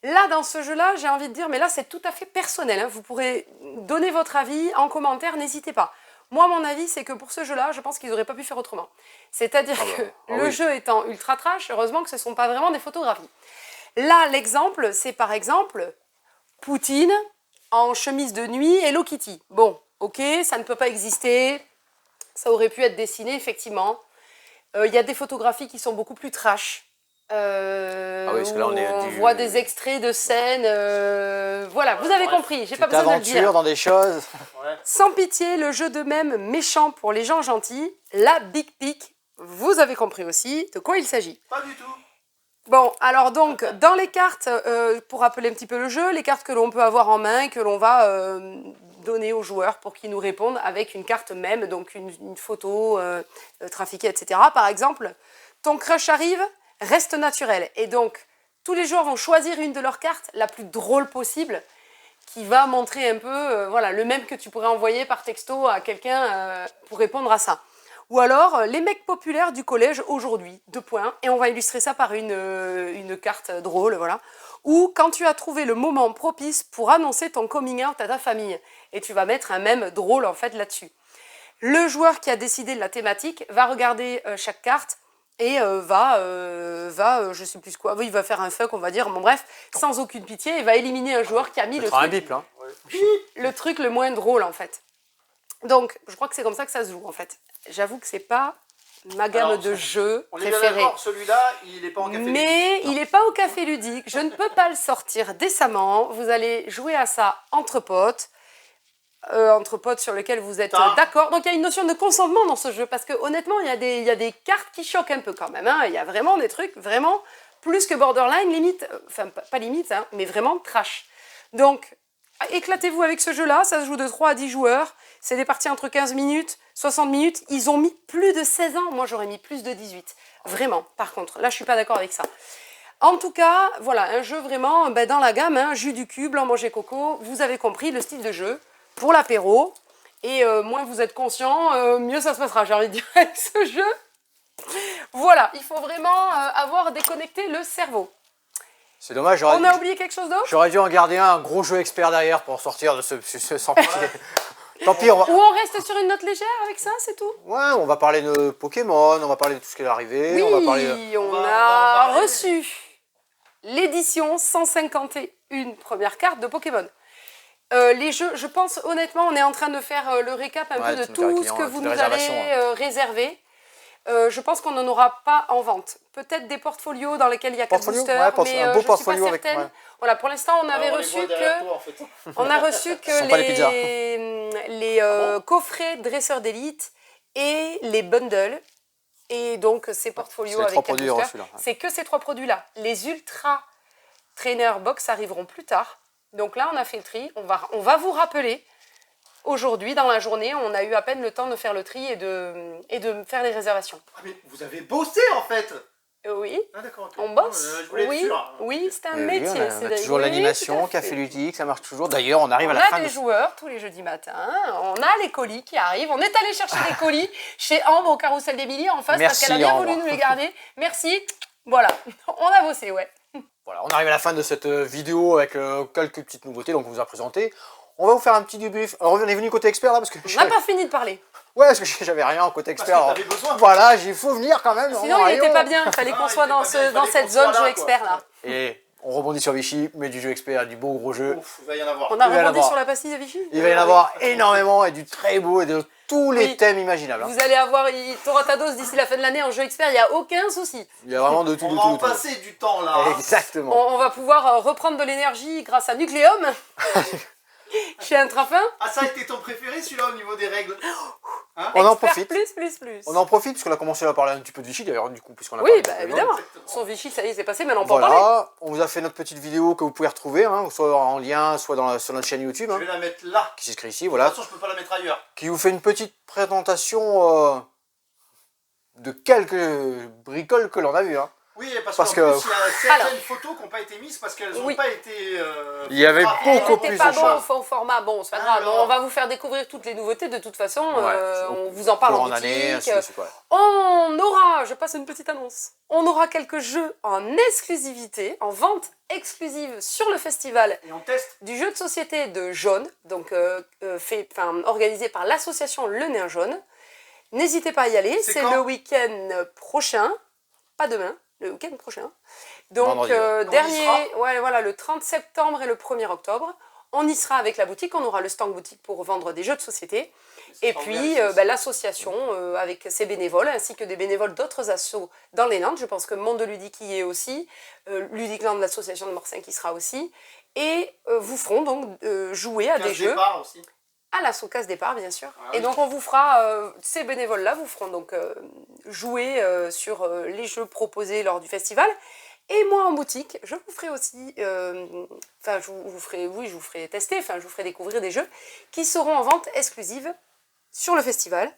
là dans ce jeu-là, j'ai envie de dire, mais là c'est tout à fait personnel, hein. Vous pourrez donner votre avis en commentaire, n'hésitez pas. Moi, mon avis, c'est que pour ce jeu-là, je pense qu'ils n'auraient pas pu faire autrement. C'est-à-dire que le jeu étant ultra trash, heureusement que ce ne sont pas vraiment des photographies. Là, l'exemple, c'est par exemple Poutine en chemise de nuit et Hello Kitty. Bon, ok, ça ne peut pas exister. Ça aurait pu être dessiné, effectivement. Il y a des photographies qui sont beaucoup plus trash. Parce que là, on voit des extraits de scènes. Voilà, vous avez compris, j'ai pas besoin de le dire. Dans des choses. Sans pitié, le jeu de même méchant pour les gens gentils, la Big Pic vous avez compris aussi de quoi il s'agit. Pas du tout. Bon, alors donc, dans les cartes, pour rappeler un petit peu le jeu, les cartes que l'on peut avoir en main et que l'on va donner aux joueurs pour qu'ils nous répondent avec une carte même, donc une photo trafiquée, etc. Par exemple, ton crush arrive, reste naturel. Et donc, tous les joueurs vont choisir une de leurs cartes, la plus drôle possible, qui va montrer un peu voilà, le même que tu pourrais envoyer par texto à quelqu'un pour répondre à ça. Ou alors, les mecs populaires du collège aujourd'hui, 2 points, et on va illustrer ça par une carte drôle, voilà. Ou quand tu as trouvé le moment propice pour annoncer ton coming out à ta famille, et tu vas mettre un mème drôle en fait là-dessus. Le joueur qui a décidé de la thématique va regarder chaque carte et je sais plus quoi, il va faire un fuck, on va dire, bon bref, sans aucune pitié, et va éliminer un joueur qui a mis Un bip, là. le truc le moins drôle en fait. Donc, je crois que c'est comme ça que ça se joue en fait. J'avoue que c'est pas ma gamme Alors, de jeux On est bien préférée. d'accord, celui-là, il n'est pas en café. Mais il n'est pas au café ludique. Je ne peux pas le sortir décemment. Vous allez jouer à ça entre potes. Entre potes sur lesquels vous êtes d'accord. Donc il y a une notion de consentement dans ce jeu. Parce que honnêtement, il y a des cartes qui choquent un peu quand même. Hein. Il y a vraiment des trucs, vraiment, plus que borderline, limite, enfin pas limite, hein, mais vraiment trash. Donc, éclatez-vous avec ce jeu-là. Ça se joue de 3 à 10 joueurs. C'est des parties entre 15 minutes, 60 minutes. Ils ont mis plus de 16 ans. Moi, j'aurais mis plus de 18. Vraiment, par contre. Là, je ne suis pas d'accord avec ça. En tout cas, voilà, un jeu vraiment dans la gamme. Hein, jus du cul, blanc manger coco. Vous avez compris le style de jeu pour l'apéro. Et moins vous êtes conscient, mieux ça se passera, j'ai envie de dire, avec ce jeu. Voilà, il faut vraiment avoir déconnecté le cerveau. C'est dommage, On a oublié quelque chose d'autre? j'aurais dû en garder un gros jeu expert derrière pour sortir de ce sans pitié. Tant pis, on va... Ou on reste sur une note légère avec ça, c'est tout? Ouais, on va parler de Pokémon, on va parler de tout ce qui est arrivé. Oui, on va parler... on va a parler. reçu l'édition 151 première carte de Pokémon. Les jeux, je pense honnêtement, on est en train de faire le récap un Ouais, peu de tu nous tout fais ce un que client, vous toutes les nous avez réservations, réservé. Je pense qu'on n'en aura pas en vente. Peut-être des portfolios dans lesquels il y a 4 Portfolio, boosters, ouais, mais un beau je ne suis pas portfolio avec, certaine. ouais. Voilà, pour l'instant, on avait Alors, on les reçu voit derrière que... toi, en fait. On a reçu que Ce sont pas les pizzas. les coffrets dresseurs d'élite et les bundles. Et donc, ces portfolios c'est les avec 3 quatre produits boosters, reçus, là, ouais. c'est que ces 3 produits-là. Les Ultra Trainer Box arriveront plus tard. Donc là, on a fait le tri. On va vous rappeler. Aujourd'hui, dans la journée, on a eu à peine le temps de faire le tri et de faire les réservations. Ah, mais vous avez bossé, en fait. Oui, Ah, d'accord, ok. on bosse. Non, je voulais être Oui, sûr. oui, c'est un Et oui, métier. on a c'est toujours oui, l'animation, tout à fait. café ludique, ça marche toujours. D'ailleurs, on arrive à On la a fin des de... joueurs tous les jeudis matins. On a les colis qui arrivent. On est allé chercher les colis chez Ambre au Carrousel d'Émilie en face parce Merci, qu'elle a bien Ambre. voulu nous les garder. Merci. Voilà, on a bossé, ouais. Voilà, on arrive à la fin de cette vidéo avec quelques petites nouveautés, donc on vous a présenté. On va vous faire un petit débrief. Alors, on est venu côté expert là parce que... On n'a pas fini de parler. Ouais, parce que j'avais rien en côté expert. Parce que alors, t'avais besoin. voilà, il faut venir quand même. Sinon, il n'était pas bien. Il fallait qu'on Ah, soit il dans, était pas bien, il dans fallait cette qu'on soit zone là, jeu quoi. expert là. Et on rebondit sur Vichy, mais du jeu expert, du beau gros jeu. Ouf, il va y en avoir. On a Il va y en rebondi avoir. sur la pastille de Vichy. Il va y en avoir énormément et du très beau et de tous les Oui. thèmes imaginables. hein. Vous allez avoir, t'auras ta dose d'ici la fin de l'année en jeu expert, il n'y a aucun souci. Il y a vraiment de tout, On de va tout, en de tout. passer du temps, là. hein. Exactement. On va pouvoir reprendre de l'énergie grâce à Nucléum. Chez Intrafin. Ah, ça a été ton préféré, celui-là, au niveau des règles. Hein On en Expert profite. plus. On en profite parce qu'on a commencé à parler un petit peu de Vichy d'ailleurs, du coup, puisqu'on a Oui, parlé bah de Pokémon. évidemment. exactement. Son Vichy, ça y est, c'est passé, maintenant on peut en parler. Voilà, on vous a fait notre petite vidéo que vous pouvez retrouver, hein, soit en lien, soit sur notre chaîne YouTube, Je hein, vais la mettre là. qui s'inscrit ici, De voilà, toute façon, je peux pas la mettre ailleurs. qui vous fait une petite présentation de quelques bricoles que l'on a vues. Hein. Oui, parce Parce qu'en que- plus, il y a certaines photos qui n'ont pas été mises parce qu'elles n'ont Oui. pas été... Il y avait photographiées. beaucoup C'était plus pas de bon choses. au format, bon, c'est pas Alors. grave. On va vous faire découvrir toutes les nouveautés de toute façon. Ouais. On vous en parle en Courant d'année, boutique. ainsi de suite, ouais. On aura, je passe une petite annonce, on aura quelques jeux en exclusivité, en vente exclusive sur le festival Et on teste. du jeu de société de Jaune, donc organisé par l'association Le Nain Jaune. N'hésitez pas à y aller, C'est c'est quand le week-end prochain, pas demain, le week-end prochain. Donc Vendredi, ouais. On y dernier, ouais, voilà, le 30 septembre et le 1er octobre. On y sera avec la boutique, on aura le stand boutique pour vendre des jeux de société. Et sera puis ouvert, l'association avec ses bénévoles, ainsi que des bénévoles d'autres assos dans les Landes. Je pense que Monde Ludique y est aussi, Ludicland, l'association de Morcin qui sera aussi. Et vous feront donc jouer à des Casse jeux. départ aussi. à la Soucasse Départ, bien sûr. Ah Et oui. donc, on vous fera, ces bénévoles-là vous feront donc jouer sur les jeux proposés lors du festival. Et moi, en boutique, je vous ferai aussi, enfin, je vous ferai tester, enfin, je vous ferai découvrir des jeux qui seront en vente exclusive sur le festival.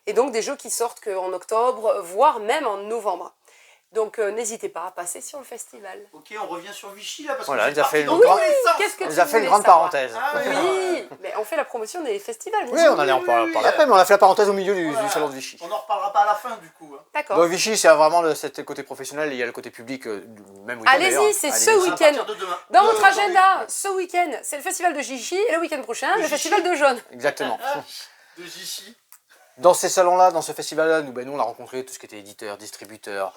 Et donc, des jeux qui sortent qu'en octobre, voire même en novembre. Donc, n'hésitez pas à passer sur le festival. Ok, on revient sur Vichy là parce Voilà, que il nous a c'est fait parti une dans grande- tous les sens. Qu'est-ce que On tu nous a fait une voulais grande savoir? parenthèse. Ah oui. Oui, mais on fait la promotion des festivals. Oui, on allait en parler après, mais on a fait la parenthèse au milieu du Voilà. salon de Vichy. On en reparlera pas à la fin du coup. Hein. D'accord. Donc Vichy, c'est vraiment cet côté professionnel, et il y a le côté public, même week-end Allez-y, d'ailleurs. c'est Allez-y. ce À week-end. partir de demain. Dans De- votre aujourd'hui. agenda, ce week-end, c'est le festival de Gichy et le week-end prochain, De le Gichy. festival de Jaune. Exactement. De Vichy. Dans ces salons-là, dans ce festival-là, nous, on a rencontré tout ce qui était éditeur, distributeur,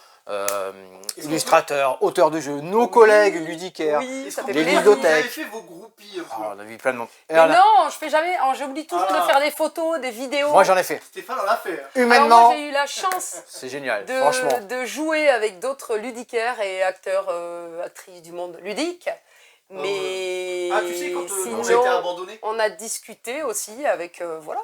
illustrateur, auteur de jeux, nos collègues ludicaires. Oui, Est-ce ça qu'on fait peut les dire plaisir. que vous avez ludothèques. fait vos groupies Ah, vous on a vu plein de monde. Et Mais on a- non, je fais jamais, j'oublie toujours Ah. de faire des photos, des vidéos. Moi, j'en ai fait. Stéphane en a fait. Hein. Alors Humainement, moi, j'ai eu la chance c'est génial, franchement. de jouer avec d'autres ludicaires et acteurs, actrices du monde ludique. Mais Ah, tu sais, quand sinon, j'ai été abandonné. on a discuté aussi avec voilà,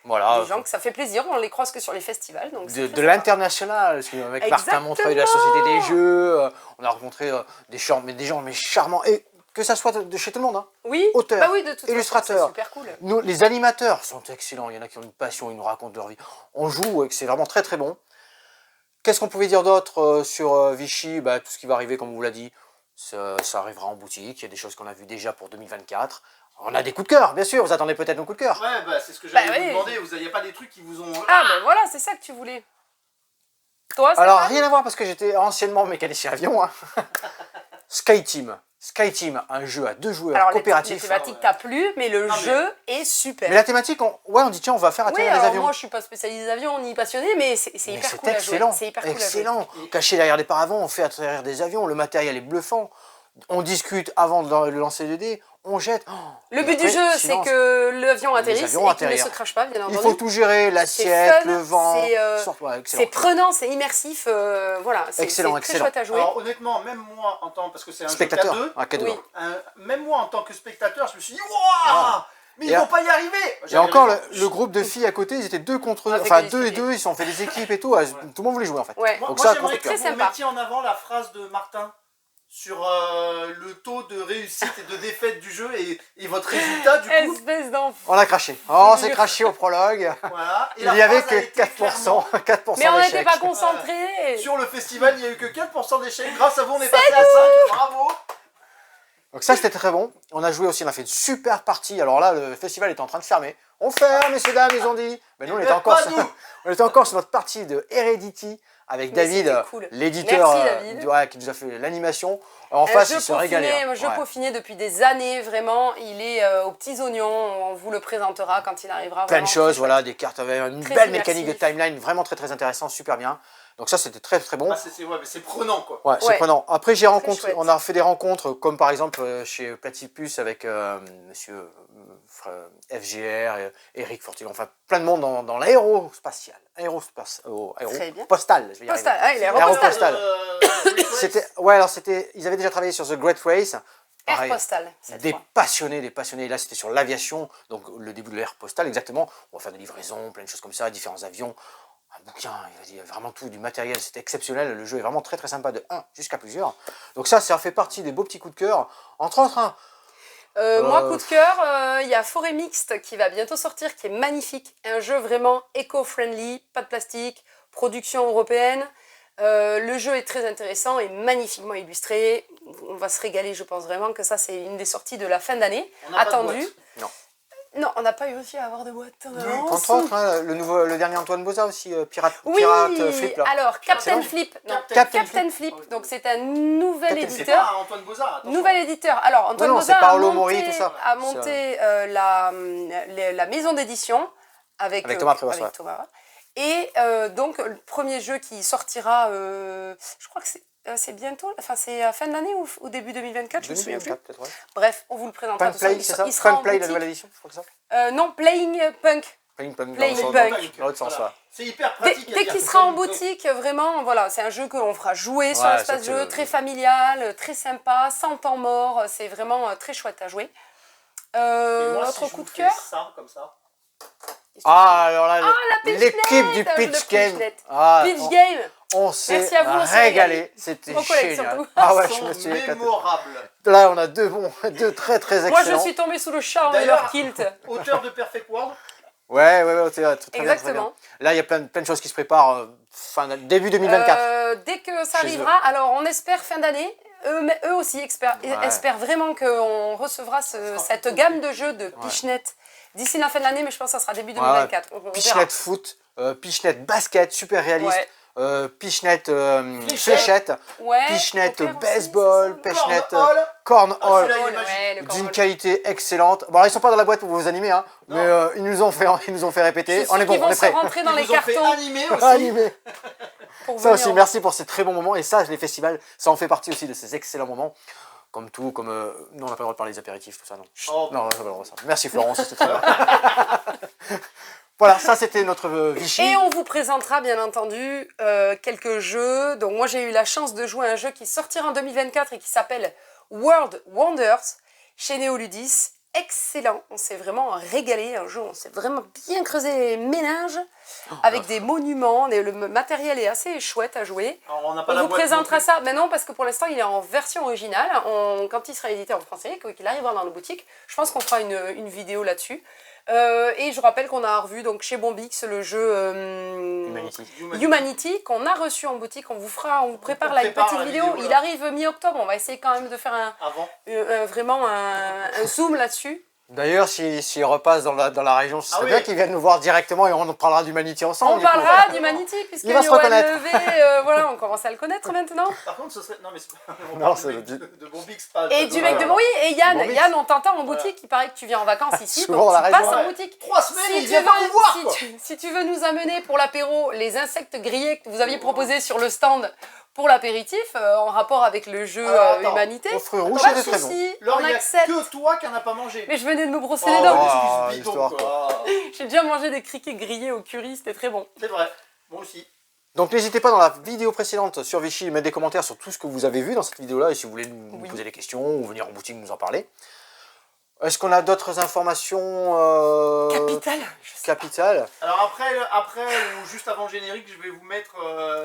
Voilà. des gens que ça fait plaisir. On les croise que sur les festivals. Donc c'est De très sympa. l'international, parce qu'avec Martin Montreuil de la Société des Jeux, on a rencontré des gens mais charmants, et que ça soit de chez tout le monde. Hein. Oui, Auteurs, bah oui, de toute façon, illustrateurs. c'est super cool. Nous, les animateurs sont excellents, il y en a qui ont une passion, ils nous racontent leur vie. On joue et que c'est vraiment très très bon. Qu'est-ce qu'on pouvait dire d'autre sur Vichy? Bah, tout ce qui va arriver, comme on vous l'a dit, ça arrivera en boutique. Il y a des choses qu'on a vues déjà pour 2024. On a des coups de cœur, bien sûr, vous attendez peut-être nos coups de cœur. Ouais, bah c'est ce que j'allais Bah vous oui. demander. Vous n'aviez pas des trucs qui vous ont. Ah ben voilà, c'est ça que tu voulais. Toi, Alors, Stéphane rien à voir parce que j'étais anciennement mécanicien avion. Hein. SkyTeam. SkyTeam, un jeu à 2 joueurs Alors, les coopératif. thématiques t'a plu, mais le Non, mais- jeu est super. Mais la thématique, on dit tiens, on va faire Oui, atterrir les alors avions. moi je suis pas spécialisée avions ni passionnée, mais c'est Mais hyper c'est cool à excellent, jouer. C'est hyper cool à jouer. excellent. Caché derrière des paravents, on fait atterrir des avions, le matériel est bluffant. On discute avant de le lancer de dés, on jette. Oh, Le et but du après, jeu, c'est silence. que l'avion atterrisse avions et qu'il ne atterrir. se crache pas, bien Il entendu. faut tout gérer, l'assiette, fun, le vent. c'est, Ouais, C'est excellent. prenant, c'est immersif, voilà, c'est Excellent, très excellent. chouette à jouer. Alors honnêtement, même moi en tant parce que c'est un Spectateur. jeu Ah, cadeau. Oui. même moi en tant que spectateur, je me suis dit waouh, mais ils Et vont pas y arriver. Et encore, le groupe de filles à côté, ils étaient 2 contre 2, On a fait enfin que 2 et discuter. 2, ils se sont fait des équipes et tout. Tout le monde voulait jouer en fait. Ouais. Moi, Donc moi, ça, j'aimerais contre que très vous sympa. mettiez en avant la phrase de Martin sur le taux de réussite et de défaite du jeu et votre résultat du coup. Espèce d'enfant. On a craché. Oh, on s'est craché au prologue. Voilà. Et Il la n'y avait phrase a que été 4%, 4% Mais on n'était d'échecs. pas concentrés. Sur le festival, il n'y a eu que 4% d'échecs. Grâce à vous, on est passé à 5. Bravo. Donc ça, c'était très bon. On a joué aussi, on a fait une super partie. Alors là, le festival était en train de fermer. On ferme, messieurs, dames, ils ont dit. Mais nous, on Mais était encore, pas nous. on était encore sur notre partie de Heredity avec Mais David, c'était cool. l'éditeur Merci, David. ouais, qui nous a fait l'animation. En face, il se régalait. hein. Un jeu Ouais. peaufiné depuis des années, vraiment. Il est aux petits oignons. On vous le présentera quand il arrivera. Plein de vraiment choses, très voilà, des cartes avec une Très belle mécanique de immersif. timeline, vraiment très très intéressant, super bien. Donc ça, c'était très très bon. Ah, ouais, mais c'est prenant quoi. Ouais, c'est Ouais. prenant. Après, j'ai rencontré, chouette. on a fait des rencontres, comme par exemple chez Platypus avec monsieur FGR, et Eric Fortigon, enfin plein de monde dans l'aérospatial. Très bien. Postal, je vais y arriver. Postal, ah, il est Aéropostal. aéropostal. Ils avaient déjà travaillé sur The Great Race. Air Pareil, postal, cette des fois. passionnés. Là, c'était sur l'aviation, donc le début de l'ère postale, exactement. On va faire des livraisons, plein de choses comme ça, différents avions. Un bouquin, il y a vraiment tout, du matériel, c'était exceptionnel. Le jeu est vraiment très très sympa de 1 jusqu'à plusieurs. Donc ça fait partie des beaux petits coups de cœur. Entre autres, hein, Moi, coup de cœur, il y a Forêt Mixte qui va bientôt sortir, qui est magnifique. Un jeu vraiment éco-friendly, pas de plastique, production européenne. Le jeu est très intéressant et magnifiquement illustré. On va se régaler, je pense vraiment que ça, c'est une des sorties de la fin d'année, On n'a pas de attendue. boîte. non. Non, on n'a pas réussi à avoir de boîte. Entre autres, hein, le dernier Antoine Boza aussi, Pirate Oui, Flip. Là. alors Captain Excellent. Flip. Non, Captain Captain Flip. Flip. Donc c'est un nouvel Captain C'est éditeur. pas Antoine Bozard, attention. Nouvel éditeur. Alors, Antoine Non, non, Bozard c'est Paolo Mori, tout ça. a monté la maison d'édition avec Thomas Prévost, ouais. Thomas. Et donc, le premier jeu qui sortira, je crois que c'est bientôt, enfin c'est à fin de l'année ou au début 2024, je me souviens plus. 2024, peut-être, ouais. Bref, on vous le présentera. Fun de toute façon, Play, c'est ça il sera Fun en Play, la boutique. nouvelle édition, je crois que c'est ça Non, Playing Punk. Playing Punk, Playing dans Punk. l'autre sens, Voilà. ouais. C'est hyper Dès, pratique. à dès dire. qu'il sera en boutique, vraiment, voilà, c'est un jeu qu'on fera jouer sur Ouais, l'espace ça, jeu, très familial, très sympa, sans temps mort, c'est vraiment très chouette à jouer. Et moi, Notre si je coup vous de fais cœur. ça, comme ça. Ah, alors là, la l'équipe du Pitchnet, Pitch le Game. Pitchnet. Ah, Pitch Game. on s'est Merci à vous, on s'est régalé. C'était Vos collègues, génial. surtout. Ah ouais, Ils je me sont suis éclaté. mémorables. Là, on a deux très très excellents. Moi, je suis tombée sous le charme de D'ailleurs, leur kilt. Auteur de Perfect World. Ouais, très bien, très bien. Exactement. Là, il y a plein de choses qui se préparent début 2024. Dès que ça Chez arrivera, alors on espère fin d'année. Eux aussi espèrent Ouais. vraiment qu'on recevra cette gamme de jeux de Pitchnet d'ici la fin de l'année, mais je pense que ça sera début 2024. On verra. Pitchnet foot, Pitchnet basket, super réaliste. Ouais. Pitchnet fléchette, Ouais, Pitchnet poker aussi, baseball, c'est ça. Pitchnet Cornhole. cornhole. celui-là, il est magique. Ouais, le D'une cornhole. qualité excellente. Bon, alors, ils sont pas dans la boîte pour vous animer, hein, Non. mais ils nous ont fait Je répéter. suis On est sûre bon, qu'ils on vont est se prêt. rentrer dans Ils les nous ont fait cartons. animer aussi. Animé. Pour Ça venir aussi, en- merci pour ces très bons moments. Et ça, les festivals, ça en fait partie aussi de ces excellents moments. Comme tout, comme. Non, on n'a pas le droit de parler des apéritifs, tout ça, non. Oh, Non, on n'a pas le droit de ça. Merci Florence, c'était très bien. Voilà, ça c'était notre Vichy. Et on vous présentera bien entendu quelques jeux. Donc moi j'ai eu la chance de jouer à un jeu qui sortira en 2024 et qui s'appelle World Wonders chez Néoludis. Excellent, on s'est vraiment régalé, un jeu, on s'est vraiment bien creusé les méninges avec des monuments, le matériel est assez chouette à jouer. Alors, on n'a pas On la vous boîte présentera non plus. ça, mais non, parce que pour l'instant il est en version originale. Quand il sera édité en français, qu'il arrivera dans nos boutiques, je pense qu'on fera une vidéo là-dessus. Et je rappelle qu'on a revu donc chez Bombix le jeu Humanity. Humanity qu'on a reçu en boutique. On vous prépare On là une prépare petite la vidéo. vidéo, là. Il arrive mi-octobre. On va essayer quand même de faire Avant. vraiment un zoom là-dessus. D'ailleurs, s'il repasse dans la région, ce serait Ah oui. bien qu'il vienne nous voir directement et on parlera d'Humanity ensemble. On du coup. parlera d'Humanity puisque Il va se Yoann reconnaître. Levé, voilà, on commence à le connaître maintenant. Par contre, ce serait. Non, mais c'est pas. On Non, parle c'est du mec le- de Bombix, pas. Et pas du mec de Voilà. oui, et Yann, Bon mix. Yann, on t'entend en boutique. Il paraît que tu viens en vacances ici, Souvent donc dans la tu passes région, en ouais. boutique. 3 semaines, Si il tu, vient pas veux, vous voir, quoi. si tu veux nous amener pour l'apéro les insectes grillés que vous aviez proposés sur le stand pour l'apéritif, en rapport avec le jeu Alors, attends. Humanité, Aux fruits rouges, pas de c'était très bon. soucis, Là, on il y a accepte. que toi qui en as pas mangé. Mais je venais de me brosser Oh, les dents. Ah, excuse bidon, l'histoire, quoi. J'ai déjà mangé des criquets grillés au curry, c'était très bon. C'est vrai. Moi aussi. Donc n'hésitez pas dans la vidéo précédente sur Vichy, mettre des commentaires sur tout ce que vous avez vu dans cette vidéo-là et si vous voulez nous Oui. poser des questions ou venir en boutique nous en parler. Est-ce qu'on a d'autres informations Capital. Je sais. capitales? Alors après ou juste avant le générique, je vais vous mettre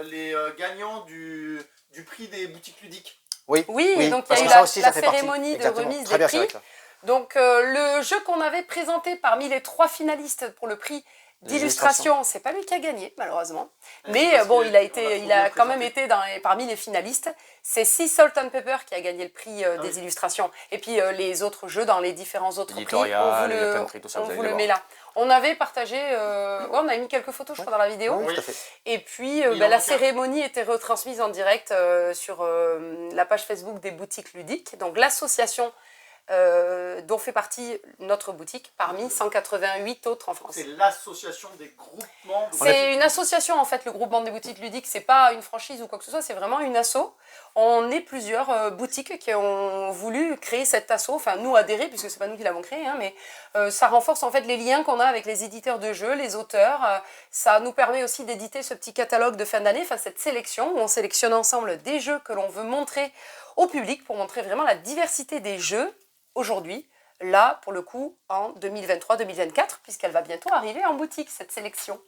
les gagnants du prix des boutiques ludiques. Oui, donc il y parce a que eu ça aussi, la ça fait partie. cérémonie de Exactement. remise Très des bien, prix. c'est vrai, ça. Donc le jeu qu'on avait présenté parmi les 3 finalistes pour le prix d'illustration, c'est pas lui qui a gagné malheureusement. c'est Mais parce bon, que il a on été, l'a il trop a bien quand même présenté. été parmi les finalistes. C'est Sea Salt and Pepper qui a gagné le prix des oui. illustrations. Et puis les autres jeux dans les différents autres prix, Éditorial, on vous il y a le, plein de prix, tout ça, on vous allez vous les le voir. met là. On avait partagé, ouais, on avait mis quelques photos, je crois, dans la vidéo. Oui, Oui. tout à fait. Et puis, Il en la manque un. cérémonie était retransmise en direct sur la page Facebook des boutiques ludiques. Donc, l'association dont fait partie notre boutique parmi 188 autres en France. C'est l'association des groupements. de C'est une association, en fait, le groupement des boutiques ludiques. C'est pas une franchise ou quoi que ce soit, c'est vraiment une asso. On est plusieurs boutiques qui ont voulu créer cette asso. Enfin, nous adhérer, puisque c'est pas nous qui l'avons créé, hein, mais ça renforce en fait les liens qu'on a avec les éditeurs de jeux, les auteurs. Ça nous permet aussi d'éditer ce petit catalogue de fin d'année, enfin cette sélection où on sélectionne ensemble des jeux que l'on veut montrer au public pour montrer vraiment la diversité des jeux aujourd'hui. Là, pour le coup, en 2023-2024, puisqu'elle va bientôt arriver en boutique, cette sélection.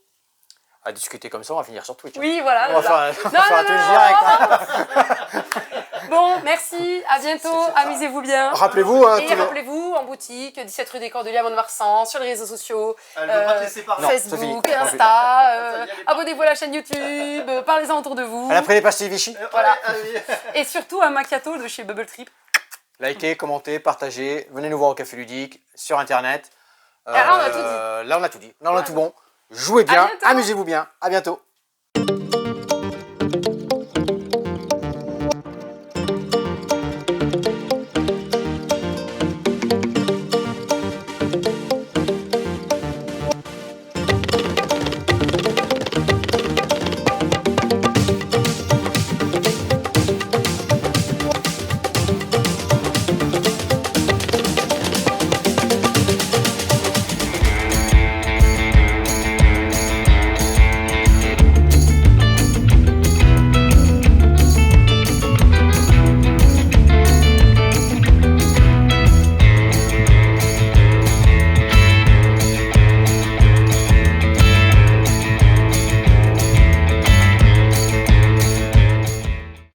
À discuter comme ça, on va finir sur Twitch. Oui, voilà. On va voilà. faire, on va faire un Twitch direct. hein. Bon, merci, à bientôt, amusez-vous bien. Rappelez-vous, hein, Et tous les- rappelez-vous, en boutique, 17 rue des Cordeliers à Mont-de-Marsan, sur les réseaux sociaux, Elle ne veut pas te laisser parler. Non. Facebook, Sophie, Insta, Ça y est, elle est abonnez-vous à la chaîne YouTube, parlez-en autour de vous. Elle a pris les pastilles Vichy. Voilà. Allez. Et surtout un macchiato de chez Bubble Trip. Likez, commentez, partagez. Venez nous voir au Café Ludique, sur Internet. Ah, on a tout dit. Là, on a tout dit. Là, on a tout bon. Jouez bien, bientôt. amusez-vous bien. À bientôt.